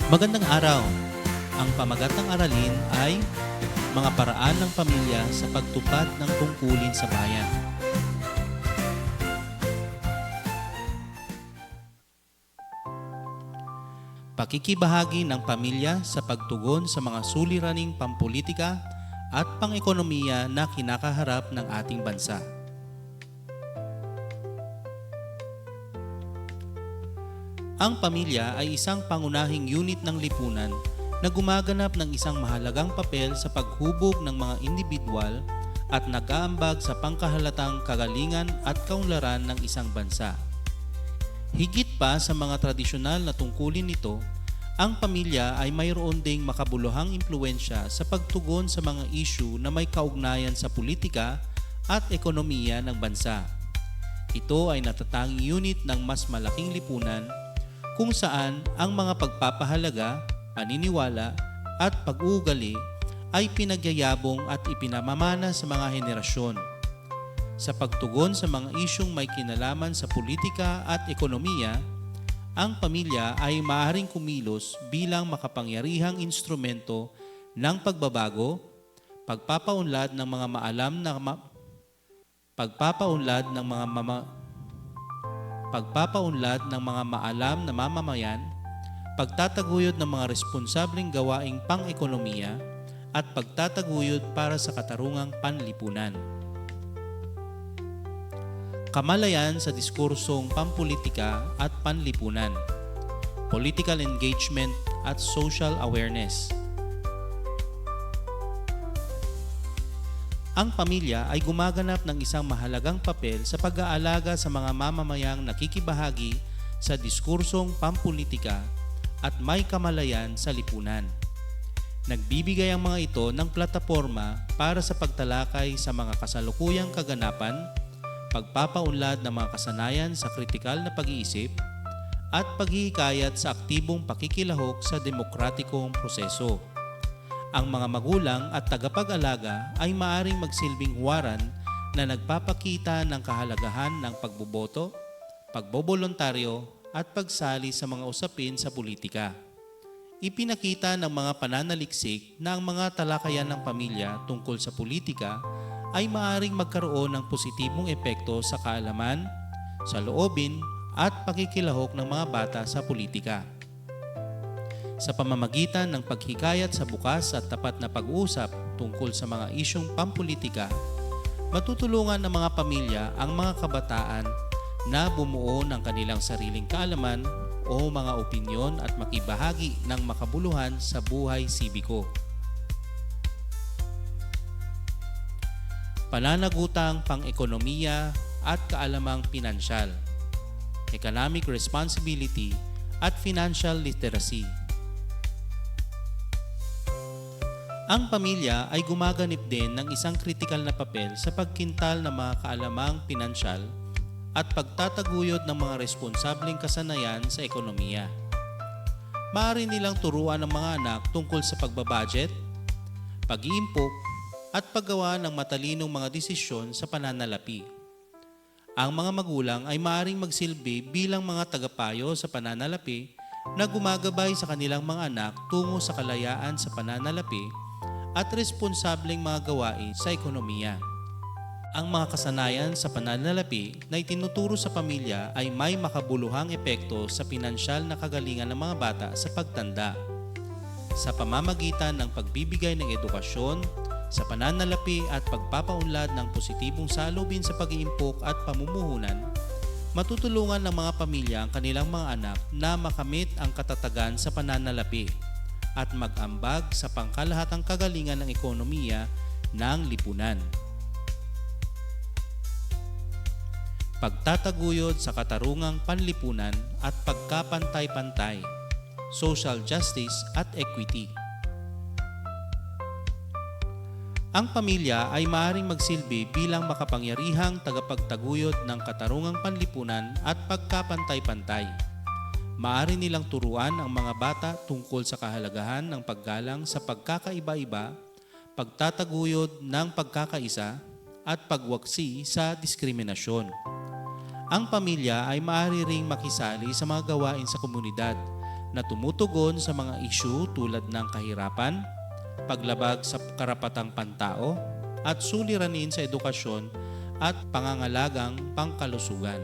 Magandang araw! Ang pamagat ng aralin ay mga paraan ng pamilya sa pagtupad ng tungkulin sa bayan. Pakikibahagi ng pamilya sa pagtugon sa mga suliraning pampolitika at pang-ekonomiya na kinakaharap ng ating bansa. Ang pamilya ay isang pangunahing unit ng lipunan na gumaganap ng isang mahalagang papel sa paghubog ng mga individual at nag-aambag sa pangkahalatang kagalingan at kaunlaran ng isang bansa. Higit pa sa mga tradisyonal na tungkulin nito, ang pamilya ay mayroon ding makabuluhang impluwensya sa pagtugon sa mga isyu na may kaugnayan sa politika at ekonomiya ng bansa. Ito ay natatanging unit ng mas malaking lipunan kung saan ang mga pagpapahalaga, paniniwala at pag-uugali ay pinagyayabong at ipinamamana sa mga henerasyon. Sa pagtugon sa mga isyung may kinalaman sa politika at ekonomiya, ang pamilya ay maaaring kumilos bilang makapangyarihang instrumento ng pagbabago, pagpapaunlad ng mga maalam na mamamayan, pagtataguyod ng mga responsableng gawaing pang-ekonomiya, at pagtataguyod para sa katarungang panlipunan. Kamalayan sa diskursong pampolitika at panlipunan, political engagement at social awareness. Ang pamilya ay gumaganap ng isang mahalagang papel sa pag-aalaga sa mga mamamayang nakikibahagi sa diskursong pampolitika at may kamalayan sa lipunan. Nagbibigay ang mga ito ng plataporma para sa pagtalakay sa mga kasalukuyang kaganapan, pagpapaunlad ng mga kasanayan sa kritikal na pag-iisip, at paghihikayat sa aktibong pakikilahok sa demokratikong proseso. Ang mga magulang at tagapag-alaga ay maaaring magsilbing huwaran na nagpapakita ng kahalagahan ng pagboboto, pagbobolontaryo at pagsali sa mga usapin sa politika. Ipinakita ng mga pananaliksik na ang mga talakayan ng pamilya tungkol sa politika ay maaaring magkaroon ng positibong epekto sa kaalaman, sa loobin at pakikilahok ng mga bata sa politika. Sa pamamagitan ng paghikayat sa bukas at tapat na pag-uusap tungkol sa mga isyong pampolitika, matutulungan ng mga pamilya ang mga kabataan na bumuo ng kanilang sariling kaalaman o mga opinyon at makibahagi ng makabuluhan sa buhay sibiko. Pananagutang pang-ekonomiya at kaalamang pinansyal, economic responsibility at financial literacy. Ang pamilya ay gumaganap din ng isang kritikal na papel sa pagkintal ng mga kaalamang pinansyal at pagtataguyod ng mga responsableng kasanayan sa ekonomiya. Maaari nilang turuan ng mga anak tungkol sa pagbabudget, pag-iimpok, at paggawa ng matalinong mga desisyon sa pananalapi. Ang mga magulang ay maaaring magsilbi bilang mga tagapayo sa pananalapi na gumagabay sa kanilang mga anak tungo sa kalayaan sa pananalapi at responsableng mga gawain sa ekonomiya. Ang mga kasanayan sa pananalapi na itinuturo sa pamilya ay may makabuluhang epekto sa pinansyal na kagalingan ng mga bata sa pagtanda. Sa pamamagitan ng pagbibigay ng edukasyon, sa pananalapi at pagpapaunlad ng positibong salubin sa pag-iimpok at pamumuhunan, matutulungan ng mga pamilya ang kanilang mga anak na makamit ang katatagan sa pananalapi at mag-ambag sa pangkalahatang kagalingan ng ekonomiya ng lipunan. Pagtataguyod sa katarungang panlipunan at pagkapantay-pantay, social justice at equity. Ang pamilya ay maaaring magsilbi bilang makapangyarihang tagapagtaguyod ng katarungang panlipunan at pagkapantay-pantay. Maaari nilang turuan ang mga bata tungkol sa kahalagahan ng paggalang sa pagkakaiba-iba, pagtataguyod ng pagkakaisa, at pagwaksi sa diskriminasyon. Ang pamilya ay maaari ring makisali sa mga gawain sa komunidad na tumutugon sa mga isyu tulad ng kahirapan, paglabag sa karapatang pantao, at suliranin sa edukasyon at pangangalagang pangkalusugan.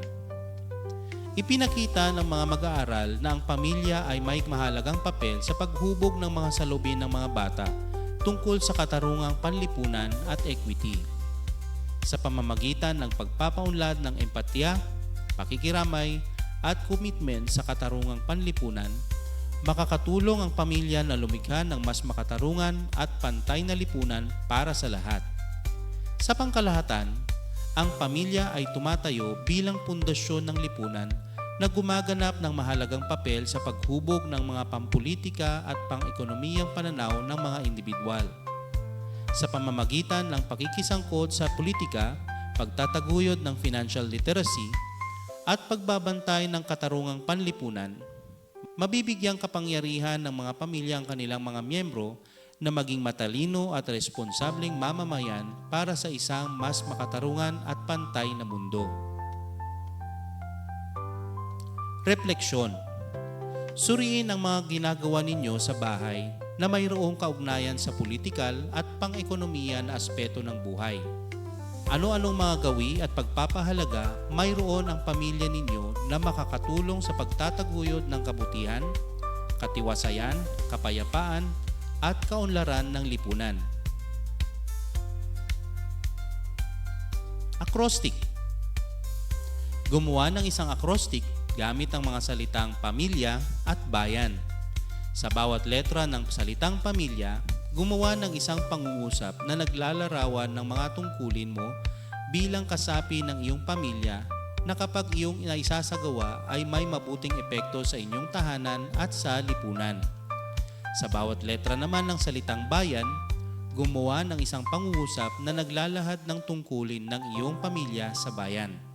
Ipinakita ng mga mag-aaral na ang pamilya ay may mahalagang papel sa paghubog ng mga salubin ng mga bata tungkol sa katarungang panlipunan at equity. Sa pamamagitan ng pagpapaunlad ng empatya, pakikiramay, at commitment sa katarungang panlipunan, makakatulong ang pamilya na lumikha ng mas makatarungan at pantay na lipunan para sa lahat. Sa pangkalahatan, ang pamilya ay tumatayo bilang pundasyon ng lipunan na gumaganap ng mahalagang papel sa paghubog ng mga pampolitika at pang-ekonomiyang pananaw ng mga individual. Sa pamamagitan ng pakikisangkot sa politika, pagtataguyod ng financial literacy, at pagbabantay ng katarungang panlipunan, mabibigyang kapangyarihan ng mga pamilya ang kanilang mga miyembro na maging matalino at responsableng mamamayan para sa isang mas makatarungan at pantay na mundo. Refleksyon. Suriin ang mga ginagawa ninyo sa bahay na mayroong kaugnayan sa politikal at pang-ekonomiya na aspeto ng buhay. Ano-anong mga gawi at pagpapahalaga mayroon ang pamilya ninyo na makakatulong sa pagtataguyod ng kabutihan, katiwasayan, kapayapaan, at kaunlaran ng lipunan. Acrostic. Gumawa ng isang acrostic gamit ang mga salitang pamilya at bayan. Sa bawat letra ng salitang pamilya, gumawa ng isang pangungusap na naglalarawan ng mga tungkulin mo bilang kasapi ng iyong pamilya na kapag iyong inaisasagawa ay may mabuting epekto sa inyong tahanan at sa lipunan. Sa bawat letra naman ng salitang bayan, gumawa ng isang pangungusap na naglalahad ng tungkulin ng iyong pamilya sa bayan.